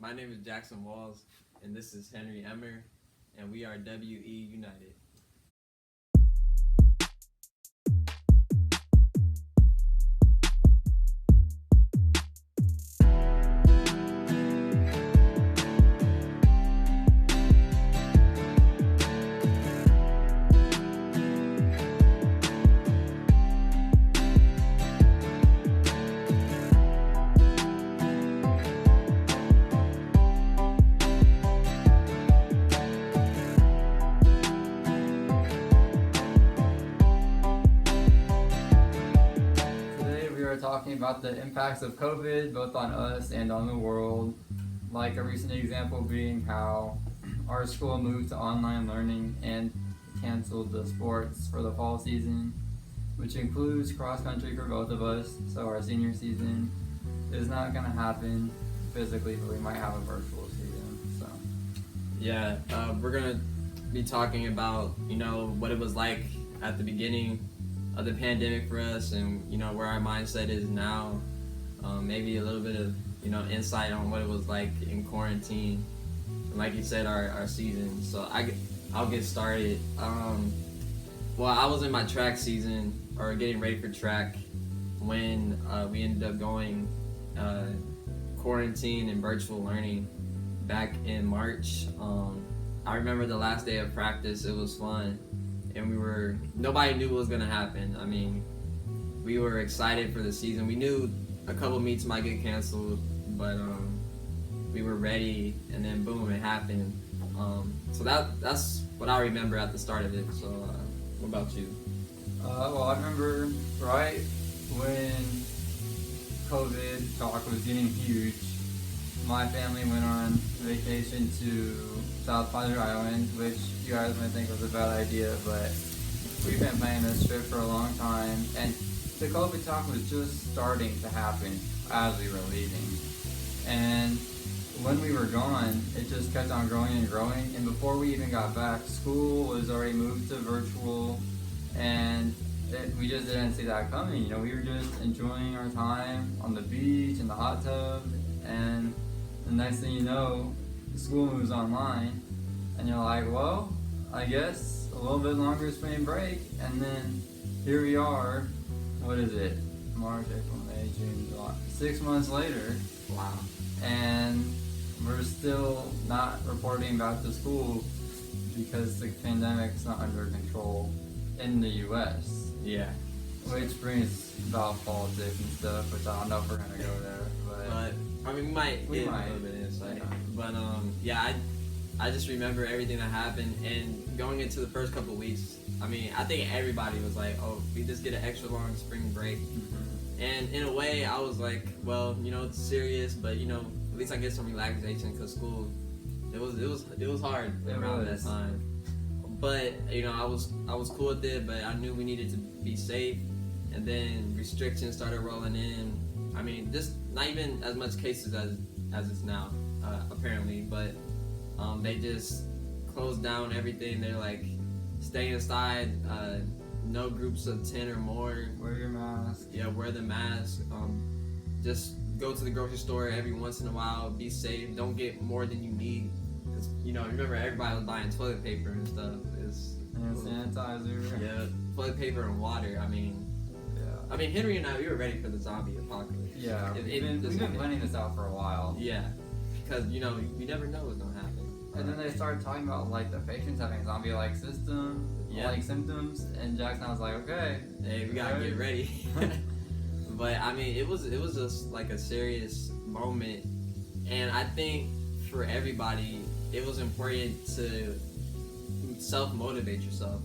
My name is Jackson Walls, and this is Henry Emmer, and we are WE United. Today we are talking about the impacts of COVID both on us and on the world. Like a recent example being how our school moved to online learning and canceled the sports for the fall season, which includes cross country for both of us. So our senior season is not going to happen physically, but we might have a virtual season. So Yeah, we're gonna be talking about what it was like at the beginning of the pandemic for us, and where our mindset is now. Maybe a little bit of insight on what it was like in quarantine, and like you said, our season. So I'll get started. Well, I was in my track season or getting ready for track when we ended up going quarantine and virtual learning back in March. I remember the last day of practice. It was fun, and nobody knew what was gonna happen. I mean, we were excited for the season. We knew a couple meets might get canceled, but we were ready, and then boom, it happened. So that's what I remember at the start of it. So what about you? well, I remember right when COVID talk was getting huge, my family went on vacation to South Padre Island, which you guys might think was a bad idea, but we've been planning this trip for a long time, and the COVID talk was just starting to happen as we were leaving. And when we were gone, it just kept on growing and growing, and before we even got back, school was already moved to virtual, and we just didn't see that coming. We were just enjoying our time on the beach in the hot tub, and the next thing you know, school moves online, and you're like, well, I guess a little bit longer spring break, and then here we are. What is it? March, April, May, June, July. 6 months later, Wow. and we're still not reporting back to school because the pandemic's not under control in the U.S. Yeah. Which brings about politics and stuff, which I don't know if we're gonna go there, But I mean, we might get a might. little bit of insight. Yeah. But I just remember everything that happened, and going into the first couple of weeks. I mean, I think everybody was like, "Oh, we just get an extra long spring break," and in a way, I was like, "Well, it's serious, but at least I get some relaxation because school, it was hard around that time." But I was cool with it, but I knew we needed to be safe, and then restrictions started rolling in. I mean, just not even as much cases as it's now, apparently, but they just closed down everything. They're like, stay inside, no groups of 10 or more. Wear your mask. Yeah, wear the mask. Just go to the grocery store every once in a while. Be safe. Don't get more than you need. 'Cause, remember everybody was buying toilet paper and stuff. And sanitizer. Yeah, toilet paper and water. I mean, Henry and I, we were ready for the zombie apocalypse. Yeah, we've been happened. planning this out for a while. Yeah, because you never know what's gonna happen. And then they started talking about like the patients having zombie-like symptoms, and Jackson was like, okay, Hey, we gotta get ready. But I mean, it was just like a serious moment, and I think for everybody, it was important to self-motivate yourself,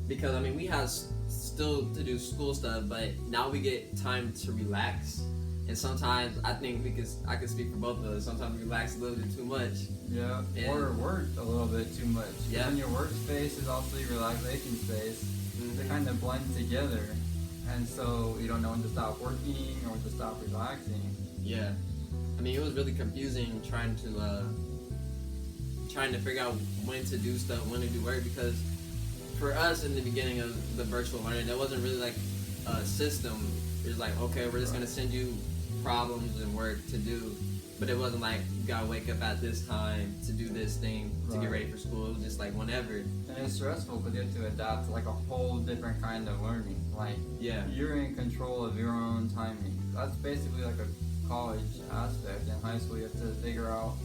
because I mean, we have still to do school stuff, but now we get time to relax. And sometimes I think I could speak for both of us. Sometimes we relax a little bit too much. Yeah, And- or work a little bit too much. Yeah. And your workspace is also your relaxation space. They kind of blend together, and so you don't know when to stop working or when to stop relaxing. Yeah, I mean, it was really confusing trying to figure out when to do stuff, when to do work, because for us in the beginning of the virtual learning, there wasn't really like a system. It was like, okay, we're just gonna send you problems and work to do, But it wasn't like you gotta wake up at this time to do this thing to get Right. ready for school. It was just like whenever. And it's stressful because you have to adapt to like a whole different kind of learning. Like Yeah. you're in control of your own timing. That's basically like a college aspect. In high school, you have to figure out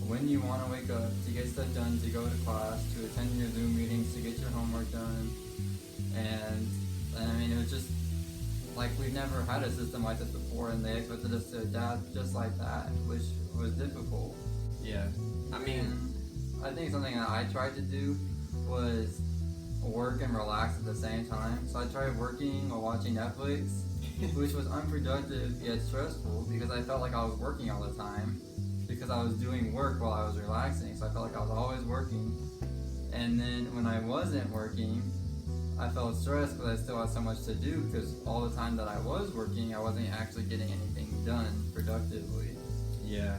when you want to wake up to get stuff done, to go to class, to attend your Zoom meetings, to get your homework done. And I mean, it was just like we've never had a system like this before, and they expected us to adapt just like that, which was difficult. Yeah. I mean, And I think something that I tried to do was work and relax at the same time. So I tried working while watching Netflix, which was unproductive yet stressful because I felt like I was working all the time because I was doing work while I was relaxing. So I felt like I was always working. And then when I wasn't working, I felt stressed because I still had so much to do because all the time that I was working, I wasn't actually getting anything done productively. yeah.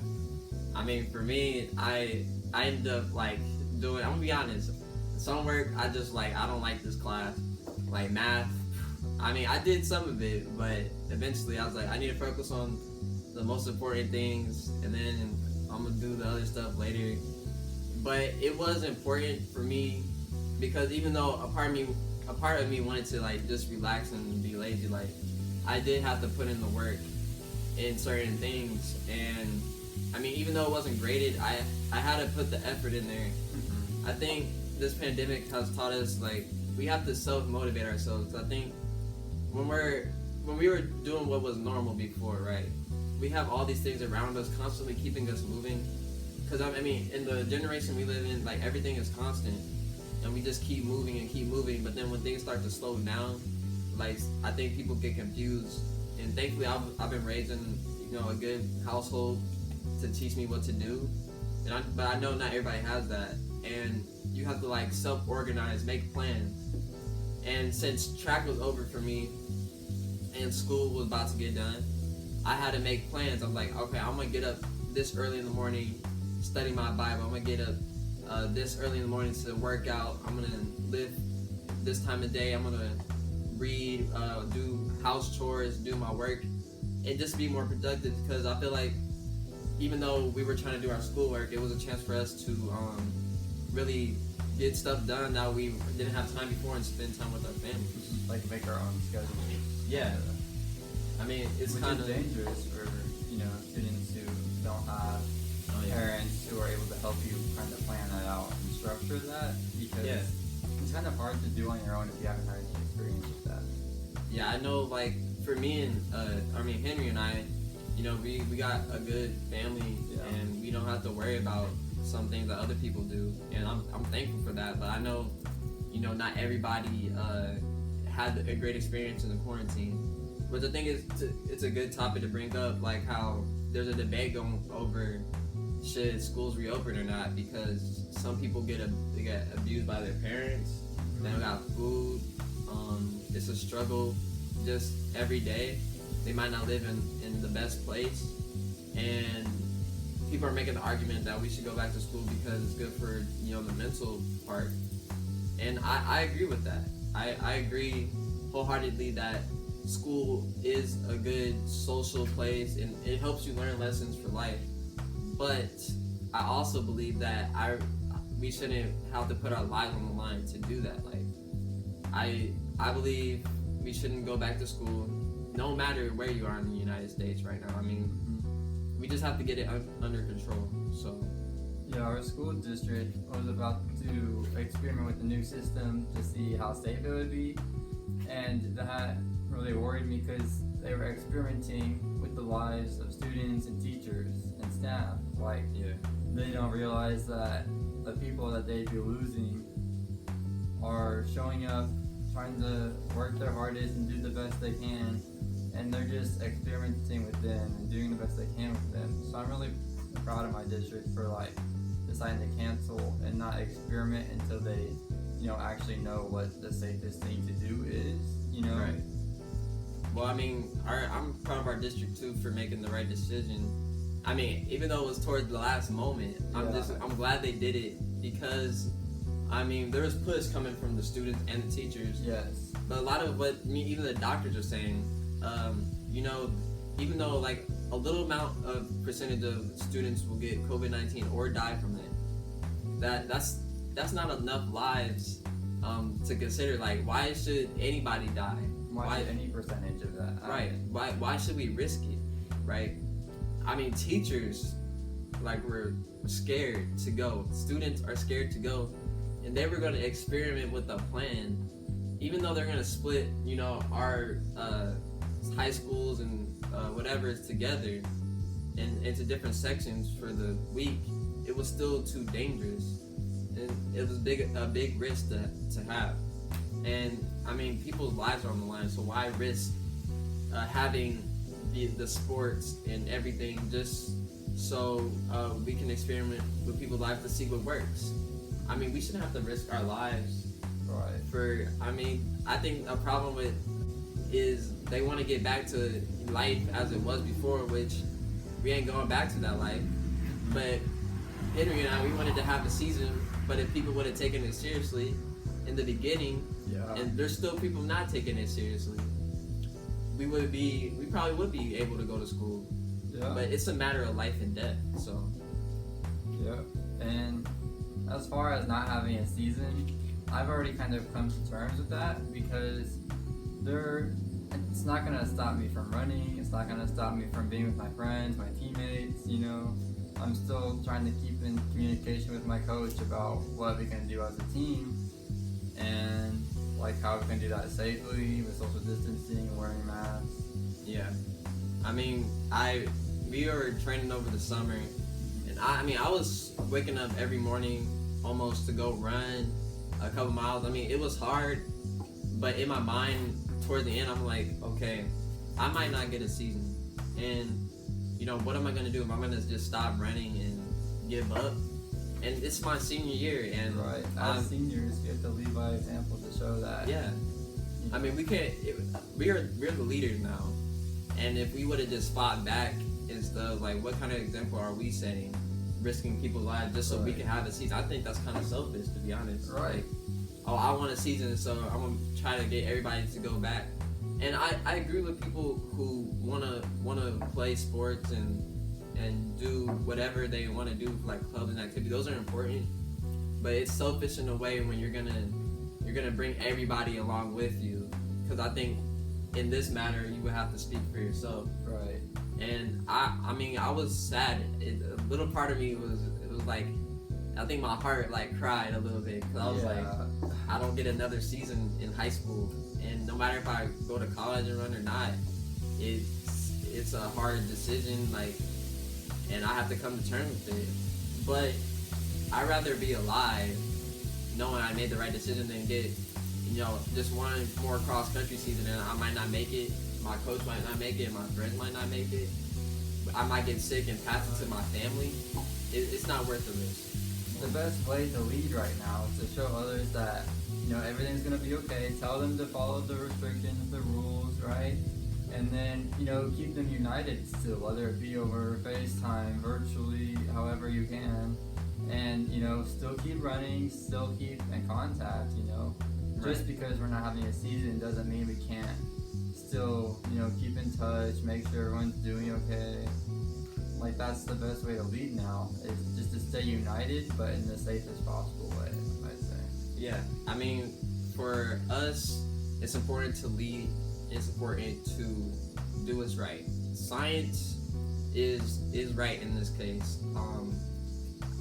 I mean, for me, I ended up like doing. I'm gonna be honest. Some work I just like. I don't like this class, like math. I mean, I did some of it, but eventually I was like, I need to focus on the most important things, and then I'm gonna do the other stuff later. But it was important for me because even though a part of me wanted to like just relax and be lazy, like I did have to put in the work in certain things. And I mean, even though it wasn't graded, I had to put the effort in there. I think this pandemic has taught us like we have to self-motivate ourselves. I think when we were doing what was normal before, right? We have all these things around us constantly keeping us moving. Because I mean, in the generation we live in, like everything is constant, and we just keep moving and keep moving. But then when things start to slow down, like I think people get confused. And thankfully, I've been raised in a good household to teach me what to do. But I know not everybody has that, and you have to like self-organize, make plans. And since track was over for me, and school was about to get done, I had to make plans. I'm like, okay, I'm gonna get up this early in the morning, study my Bible. I'm gonna get up this early in the morning to work out. I'm gonna lift this time of day. I'm gonna read, do house chores, do my work, and just be more productive. Because I feel like even though we were trying to do our schoolwork, it was a chance for us to really get stuff done that we didn't have time before and spend time with our families. Like make our own schedule. Yeah. I mean, it's Which kind is of dangerous for students who don't have parents who are able to help you kind of plan that out and structure that, because it's kind of hard to do on your own if you haven't had any experience with that. Yeah, I know. Like for me and Henry and I, we got a good family, and we don't have to worry about some things that other people do, and I'm thankful for that. But I know, not everybody had a great experience in the quarantine. But the thing is, it's a good topic to bring up, like how there's a debate going over should schools reopen or not, because some people get abused by their parents. They don't got food. It's a struggle just every day. They might not live in the best place, and people are making the argument that we should go back to school because it's good for the mental part. And I agree with that. I agree wholeheartedly that school is a good social place and it helps you learn lessons for life. But I also believe that we shouldn't have to put our lives on the line to do that. Like I believe we shouldn't go back to school, no matter where you are in the United States right now. I mean, we just have to get it under control. So yeah, our school district was about to experiment with the new system to see how safe it would be, and that really worried me because they were experimenting with the lives of students and teachers and staff. Like, they don't realize that the people that they'd be losing are showing up, trying to work their hardest and do the best they can, and they're just experimenting with them and doing the best they can with them. So I'm really proud of my district for deciding to cancel and not experiment until they actually know what the safest thing to do is. Right. Well, I mean, I'm proud of our district too for making the right decision. I mean, even though it was towards the last moment, I'm glad they did it, because I mean, there was push coming from the students and the teachers. Yes. But a lot of what even the doctors are saying, even though like a little amount of percentage of students will get COVID-19 or die from it, that's not enough lives to consider. Like, why should anybody die? Why should any percentage of that happen? Right. Why should we risk it? Right. I mean, teachers, like, we're scared to go. Students are scared to go, and they were going to experiment with a plan, even though they're going to split, you know, our high schools and whatever is together and into different sections for the week. It was still too dangerous, and it was a big risk to have. And I mean, people's lives are on the line, so why risk having the sports and everything just so we can experiment with people's lives to see what works? I mean, we shouldn't have to risk our lives. Right. I think a problem with is they want to get back to life as it was before, which we ain't going back to that life. But Henry and I, we wanted to have a season, but if people would have taken it seriously in the beginning, and there's still people not taking it seriously, we probably would be able to go to school. Yeah. But it's a matter of life and death. So. Yeah. And as far as not having a season, I've already kind of come to terms with that, because it's not gonna stop me from running. It's not gonna stop me from being with my friends, my teammates. You know, I'm still trying to keep in communication with my coach about what we can do as a team, and like how we can do that safely with social distancing and wearing masks. Yeah, I mean, we were training over the summer, and I was waking up every morning almost to go run a couple miles. I mean, it was hard, but in my mind, toward the end, I'm like, okay, I might not get a season, and you know, what am I gonna do? Am I gonna just stop running and give up? And it's my senior year, and right, as seniors, we have to lead by example to show that. Yeah, I mean, we can't. We're the leaders now, and if we would have just fought back and stuff, like, what kind of example are we setting? Risking people's lives just so we can have a season. I think that's kind of selfish, to be honest. Right. Like, oh, I want a season, so I'm gonna try to get everybody to go back. And I agree with people who wanna play sports and do whatever they want to do, like clubs and activities. Those are important, but it's selfish in a way when you're gonna bring everybody along with you. Because I think in this matter, you would have to speak for yourself. Right. And I mean, I was sad. A little part of me was like, I think my heart like cried a little bit, because I was like, I don't get another season in high school, and no matter if I go to college and run or not, it's a hard decision, like, and I have to come to terms with it. But I'd rather be alive knowing I made the right decision than get, you know, just one more cross country season and I might not make it. My coach might not make it. My friends might not make it. I might get sick and pass it to my family. It's not worth the risk. The best way to lead right now is to show others that, you know, everything's gonna be okay. Tell them to follow the restrictions, the rules, right? And then, you know, keep them united still, whether it be over FaceTime, virtually, however you can. And, you know, still keep running, still keep in contact, you know. Right. Just because we're not having a season doesn't mean we can't still, you know, keep in touch, make sure everyone's doing okay. Like, that's the best way to lead now, is just to stay united, but in the safest possible way, I'd say. Yeah, I mean, for us, it's important to lead. It's important to do what's right. Science is right in this case.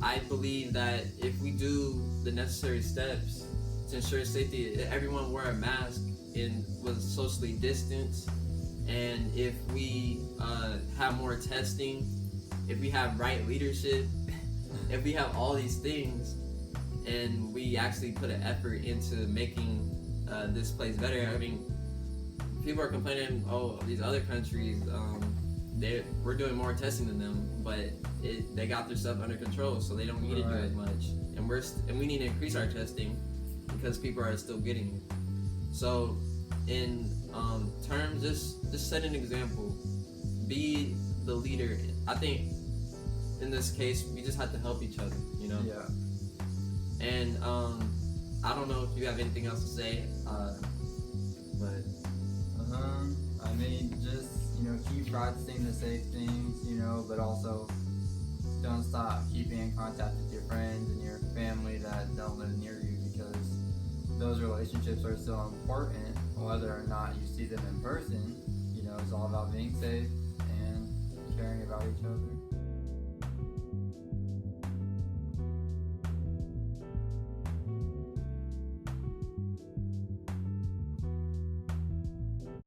I believe that if we do the necessary steps to ensure safety, everyone wear a mask and was socially distanced, and if we have more testing, if we have right leadership, if we have all these things, and we actually put an effort into making this place better. I mean, people are complaining, oh, these other countries, we're doing more testing than them, but they got their stuff under control, so they don't need to do as much. And we need to increase our testing because people are still getting it. So, in terms, just set an example, be the leader. I think in this case, we just have to help each other, you know. Yeah. And I don't know if you have anything else to say, but I mean, just, keep practicing the safe things, but also don't stop keeping in contact with your friends and your family that don't live near you, because those relationships are so important whether or not you see them in person. It's all about being safe and caring about each other.